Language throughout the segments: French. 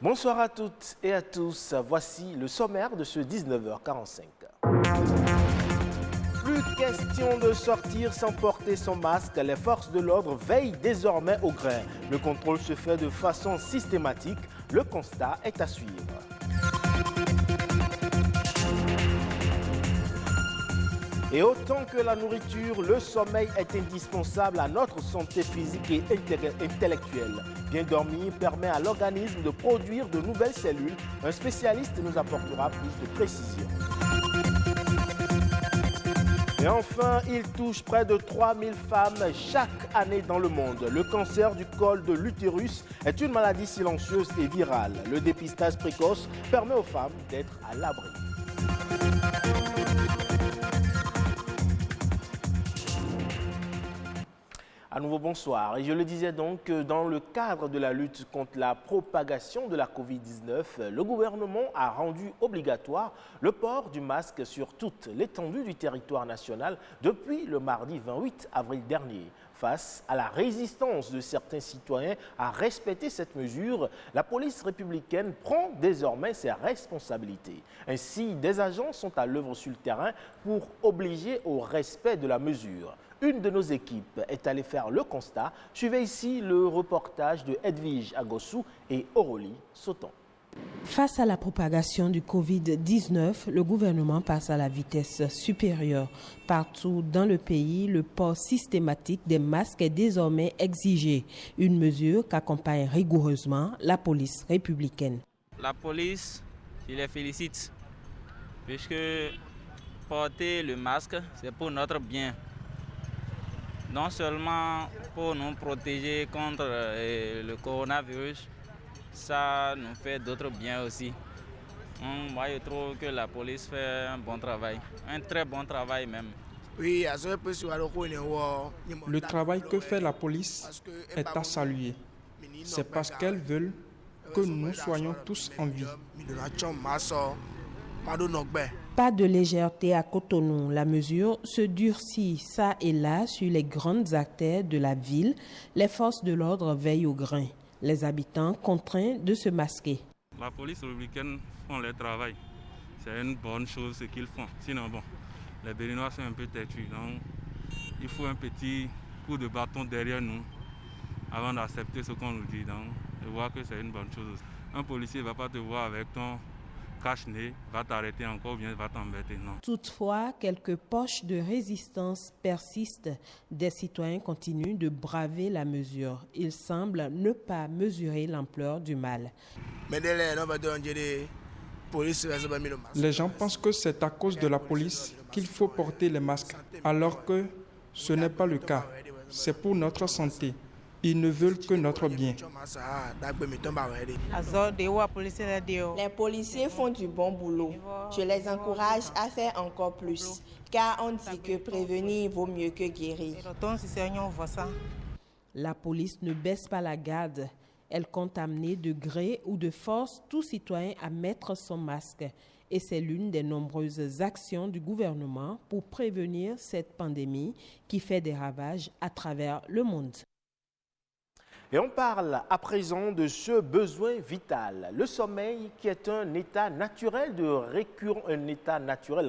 Bonsoir à toutes et à tous. Voici le sommaire de ce 19h45. Plus question de sortir sans porter son masque. Les forces de l'ordre veillent désormais au grain. Le contrôle se fait de façon systématique. Le constat est à suivre. Et autant que la nourriture, le sommeil est indispensable à notre santé physique et intellectuelle. Bien dormir permet à l'organisme de produire de nouvelles cellules. Un spécialiste nous apportera plus de précision. Et enfin, il touche près de 3000 femmes chaque année dans le monde. Le cancer du col de l'utérus est une maladie silencieuse et virale. Le dépistage précoce permet aux femmes d'être à l'abri. À nouveau, bonsoir. Et je le disais donc, dans le cadre de la lutte contre la propagation de la Covid-19, le gouvernement a rendu obligatoire le port du masque sur toute l'étendue du territoire national depuis le mardi 28 avril dernier. Face à la résistance de certains citoyens à respecter cette mesure, la police républicaine prend désormais ses responsabilités. Ainsi, des agents sont à l'œuvre sur le terrain pour obliger au respect de la mesure. Une de nos équipes est allée faire le constat. Suivez ici le reportage de Edwige Agossou et Aurélie Sauton. Face à la propagation du Covid-19, le gouvernement passe à la vitesse supérieure. Partout dans le pays, le port systématique des masques est désormais exigé, une mesure qu'accompagne rigoureusement la police républicaine. La police, je les félicite, puisque porter le masque, c'est pour notre bien. Non seulement pour nous protéger contre le coronavirus, ça nous fait d'autres biens aussi. Moi, je trouve que la police fait un bon travail, un très bon travail même. Le travail que fait la police est à saluer. C'est parce qu'elles veulent que nous soyons tous en vie. Pas de légèreté à Cotonou. La mesure se durcit ça et là sur les grandes artères de la ville. Les forces de l'ordre veillent au grain. Les habitants contraints de se masquer. La police républicaine font leur travail. C'est une bonne chose ce qu'ils font. Sinon, bon, les Béninois sont un peu têtus. Donc, il faut un petit coup de bâton derrière nous avant d'accepter ce qu'on nous dit. Donc, je vois que c'est une bonne chose. Un policier ne va pas te voir avec ton cache-nez, va t'arrêter encore ou bien va t'embêter, non. Toutefois, quelques poches de résistance persistent. Des citoyens continuent de braver la mesure. Ils semblent ne pas mesurer l'ampleur du mal. Les gens pensent que c'est à cause de la police qu'il faut porter les masques, alors que ce n'est pas le cas. C'est pour notre santé. Ils ne veulent que notre bien. Les policiers font du bon boulot. Je les encourage à faire encore plus, car on dit que prévenir vaut mieux que guérir. La police ne baisse pas la garde. Elle compte amener de gré ou de force tout citoyen à mettre son masque. Et c'est l'une des nombreuses actions du gouvernement pour prévenir cette pandémie qui fait des ravages à travers le monde. Et on parle à présent de ce besoin vital, le sommeil qui est un état naturel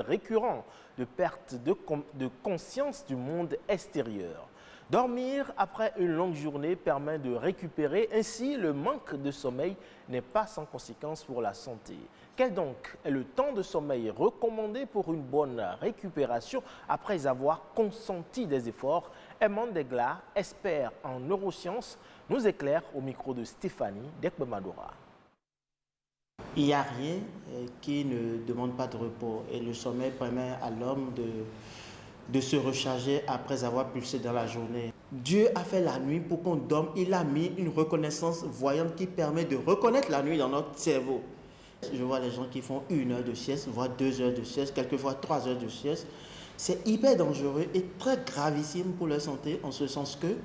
récurrent de perte de conscience du monde extérieur. Dormir après une longue journée permet de récupérer, ainsi le manque de sommeil n'est pas sans conséquence pour la santé. Quel donc est le temps de sommeil recommandé pour une bonne récupération après avoir consenti des efforts? Emmanuel Degla, expert en neurosciences, nous éclaire au micro de Stéphanie Dekbemadora. Il n'y a rien qui ne demande pas de repos et le sommeil permet à l'homme de se recharger après avoir pulsé dans la journée. Dieu a fait la nuit pour qu'on dorme. Il a mis une reconnaissance voyante qui permet de reconnaître la nuit dans notre cerveau. Je vois les gens qui font 1 heure de sieste, voire 2 heures de sieste, quelquefois 3 heures de sieste. C'est hyper dangereux et très gravissime pour leur santé, en ce sens que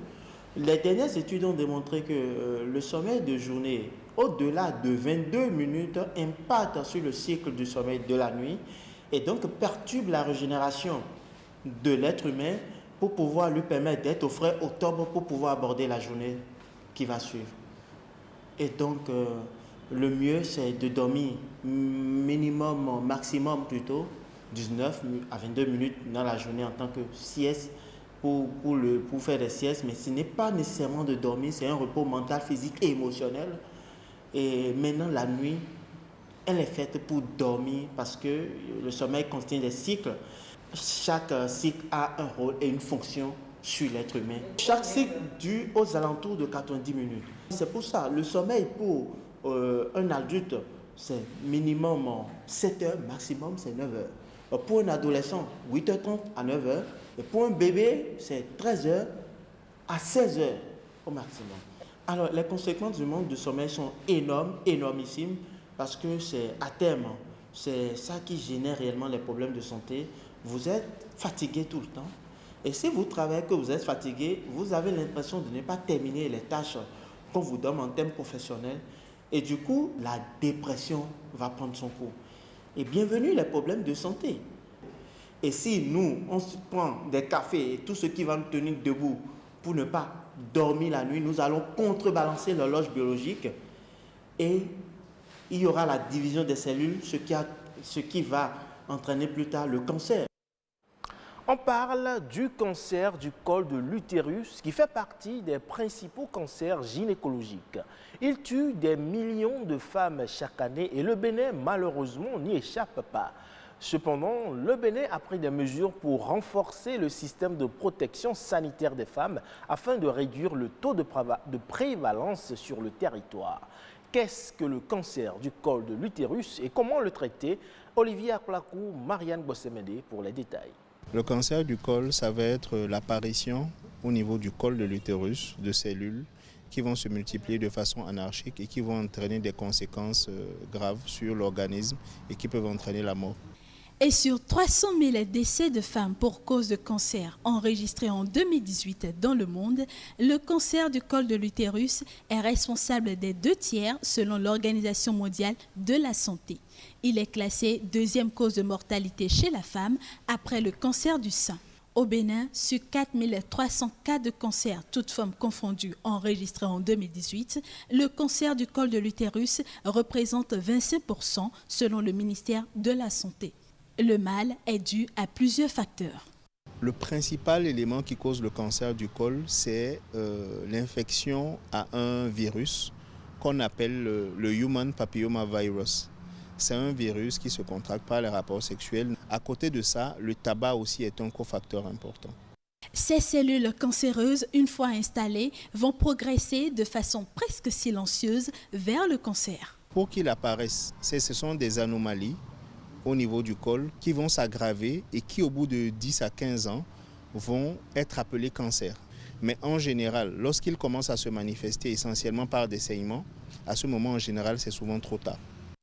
les dernières études ont démontré que le sommeil de journée au-delà de 22 minutes, impacte sur le cycle du sommeil de la nuit et donc perturbe la régénération de l'être humain pour pouvoir lui permettre d'être au frais au top pour pouvoir aborder la journée qui va suivre. Et donc, le mieux, c'est de dormir minimum, maximum plutôt, 19 à 22 minutes dans la journée en tant que sieste pour faire des siestes. Mais ce n'est pas nécessairement de dormir, c'est un repos mental, physique et émotionnel. Et maintenant, la nuit, elle est faite pour dormir parce que le sommeil contient des cycles. Chaque cycle a un rôle et une fonction sur l'être humain. Chaque cycle dure aux alentours de 90 minutes. C'est pour ça, le sommeil pour un adulte, c'est minimum 7 heures, maximum c'est 9 heures. Pour un adolescent, 8h30 à 9 heures. Et pour un bébé, c'est 13 heures à 16 heures au maximum. Alors, les conséquences du manque de sommeil sont énormes, énormissimes, parce que c'est à terme, c'est ça qui génère réellement les problèmes de santé. Vous êtes fatigué tout le temps. Et si vous travaillez que vous êtes fatigué, vous avez l'impression de ne pas terminer les tâches qu'on vous donne en termes professionnels. Et du coup, la dépression va prendre son cours. Et bienvenue les problèmes de santé. Et si nous, on se prend des cafés et tout ce qui va nous tenir debout pour ne pas dormir la nuit, nous allons contrebalancer l'horloge biologique et il y aura la division des cellules, ce qui va entraîner plus tard le cancer. On parle du cancer du col de l'utérus qui fait partie des principaux cancers gynécologiques. Il tue des millions de femmes chaque année et le Bénin, malheureusement, n'y échappe pas. Cependant, le Bénin a pris des mesures pour renforcer le système de protection sanitaire des femmes afin de réduire le taux de prévalence sur le territoire. Qu'est-ce que le cancer du col de l'utérus et comment le traiter? Olivier Aklakou, Marianne Bossemede pour les détails. Le cancer du col, ça va être l'apparition au niveau du col de l'utérus de cellules qui vont se multiplier de façon anarchique et qui vont entraîner des conséquences graves sur l'organisme et qui peuvent entraîner la mort. Et sur 300 000 décès de femmes pour cause de cancer enregistrés en 2018 dans le monde, le cancer du col de l'utérus est responsable des 2/3 selon l'Organisation mondiale de la santé. Il est classé deuxième cause de mortalité chez la femme après le cancer du sein. Au Bénin, sur 4 300 cas de cancer, toutes formes confondues, enregistrés en 2018, le cancer du col de l'utérus représente 25% selon le ministère de la Santé. Le mal est dû à plusieurs facteurs. Le principal élément qui cause le cancer du col, c'est l'infection à un virus qu'on appelle le Human Papillomavirus. C'est un virus qui se contracte par les rapports sexuels. À côté de ça, le tabac aussi est un cofacteur important. Ces cellules cancéreuses, une fois installées, vont progresser de façon presque silencieuse vers le cancer. Pour qu'il apparaisse, ce sont des anomalies au niveau du col qui vont s'aggraver et qui, au bout de 10 à 15 ans, vont être appelés cancer. Mais en général, lorsqu'ils commencent à se manifester essentiellement par des saignements, à ce moment, en général, c'est souvent trop tard.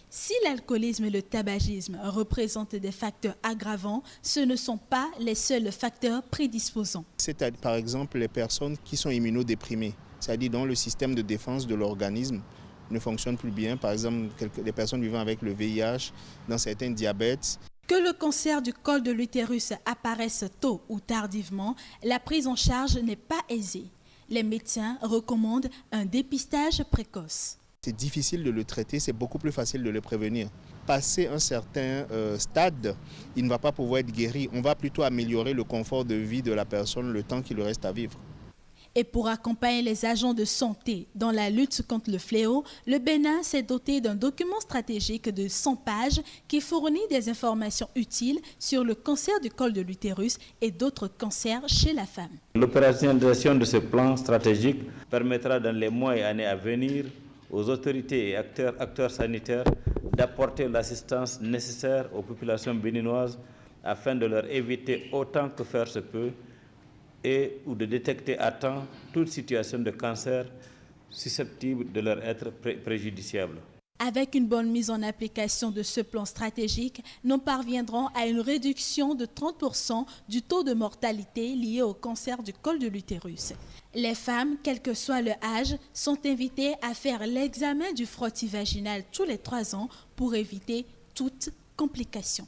Si l'alcoolisme et le tabagisme représentent des facteurs aggravants, ce ne sont pas les seuls facteurs prédisposants. C'est par exemple les personnes qui sont immunodéprimées, c'est-à-dire dont le système de défense de l'organisme ne fonctionne plus bien. Par exemple, les personnes vivant avec le VIH, dans certains diabètes. Que le cancer du col de l'utérus apparaisse tôt ou tardivement, la prise en charge n'est pas aisée. Les médecins recommandent un dépistage précoce. C'est difficile de le traiter, c'est beaucoup plus facile de le prévenir. Passé un certain stade, il ne va pas pouvoir être guéri. On va plutôt améliorer le confort de vie de la personne le temps qu'il lui reste à vivre. Et pour accompagner les agents de santé dans la lutte contre le fléau, le Bénin s'est doté d'un document stratégique de 100 pages qui fournit des informations utiles sur le cancer du col de l'utérus et d'autres cancers chez la femme. L'opérationnalisation de ce plan stratégique permettra dans les mois et années à venir aux autorités et acteurs sanitaires d'apporter l'assistance nécessaire aux populations béninoises afin de leur éviter autant que faire se peut ou de détecter à temps toute situation de cancer susceptible de leur être préjudiciable. Avec une bonne mise en application de ce plan stratégique, nous parviendrons à une réduction de 30% du taux de mortalité lié au cancer du col de l'utérus. Les femmes, quel que soit le âge, sont invitées à faire l'examen du frottis vaginal tous les 3 ans pour éviter toute complication.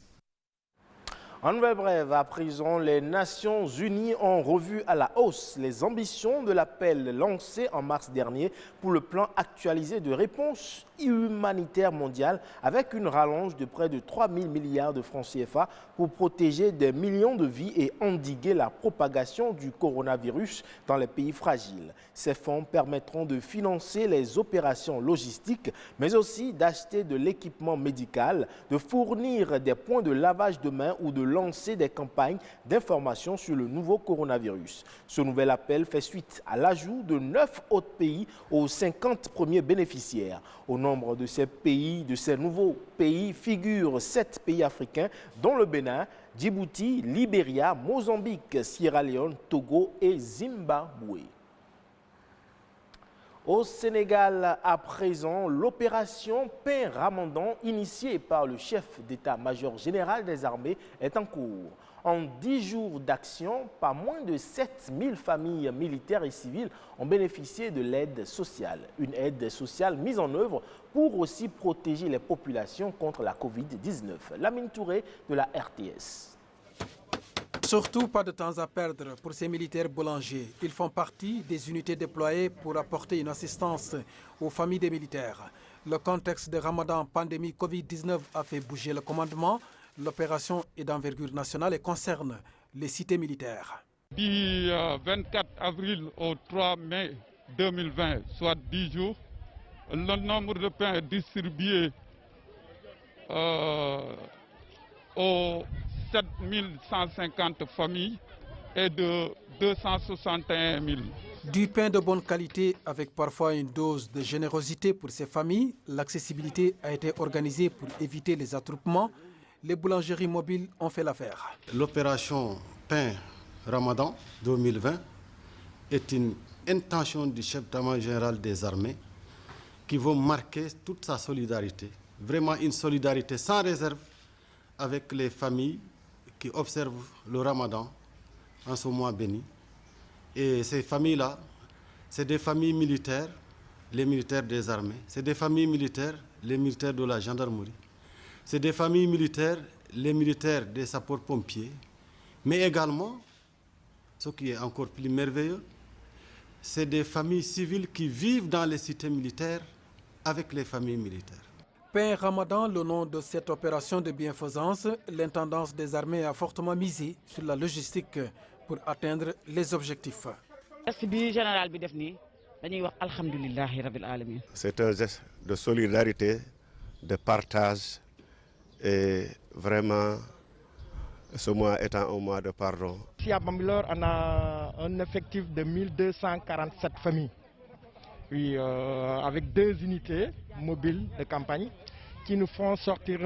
En nouvelle brève, à présent, les Nations Unies ont revu à la hausse les ambitions de l'appel lancé en mars dernier pour le plan actualisé de réponse humanitaire mondiale avec une rallonge de près de 3 000 milliards de francs CFA pour protéger des millions de vies et endiguer la propagation du coronavirus dans les pays fragiles. Ces fonds permettront de financer les opérations logistiques, mais aussi d'acheter de l'équipement médical, de fournir des points de lavage de mains ou de lancer des campagnes d'information sur le nouveau coronavirus. Ce nouvel appel fait suite à l'ajout de 9 autres pays aux 50 premiers bénéficiaires. Au nombre de ces nouveaux pays figurent 7 pays africains, dont le Bénin, Djibouti, Libéria, Mozambique, Sierra Leone, Togo et Zimbabwe. Au Sénégal, à présent, l'opération Pain Ramadan, initiée par le chef d'état-major général des armées, est en cours. En 10 jours d'action, pas moins de 7 000 familles militaires et civiles ont bénéficié de l'aide sociale. Une aide sociale mise en œuvre pour aussi protéger les populations contre la Covid-19. Lamine Touré de la RTS. Surtout pas de temps à perdre pour ces militaires boulangers. Ils font partie des unités déployées pour apporter une assistance aux familles des militaires. Le contexte de Ramadan, pandémie Covid-19 a fait bouger le commandement. L'opération est d'envergure nationale et concerne les cités militaires. Du 24 avril au 3 mai 2020, soit 10 jours, le nombre de pains distribués aux 7150 familles est de 261 000. Du pain de bonne qualité avec parfois une dose de générosité pour ces familles. L'accessibilité a été organisée pour éviter les attroupements. Les boulangeries mobiles ont fait l'affaire. L'opération Pain Ramadan 2020 est une intention du chef d'état-major général des armées qui va marquer toute sa solidarité. Vraiment une solidarité sans réserve avec les familles qui observent le Ramadan en ce mois béni. Et ces familles-là, c'est des familles militaires, les militaires des armées, c'est des familles militaires, les militaires de la gendarmerie, c'est des familles militaires, les militaires des sapeurs-pompiers, mais également, ce qui est encore plus merveilleux, c'est des familles civiles qui vivent dans les cités militaires avec les familles militaires. Pain Ramadan, le nom de cette opération de bienfaisance, l'intendance des armées a fortement misé sur la logistique pour atteindre les objectifs. C'est un geste de solidarité, de partage et vraiment ce mois étant un mois de pardon. Ici à Bambilor, on a un effectif de 1247 familles. Oui, avec 2 unités mobiles de campagne qui nous font sortir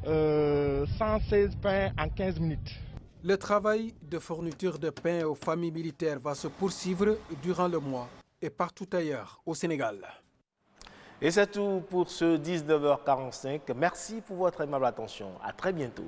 116 pains en 15 minutes. Le travail de fourniture de pain aux familles militaires va se poursuivre durant le mois et partout ailleurs au Sénégal. Et c'est tout pour ce 19h45. Merci pour votre aimable attention. À très bientôt.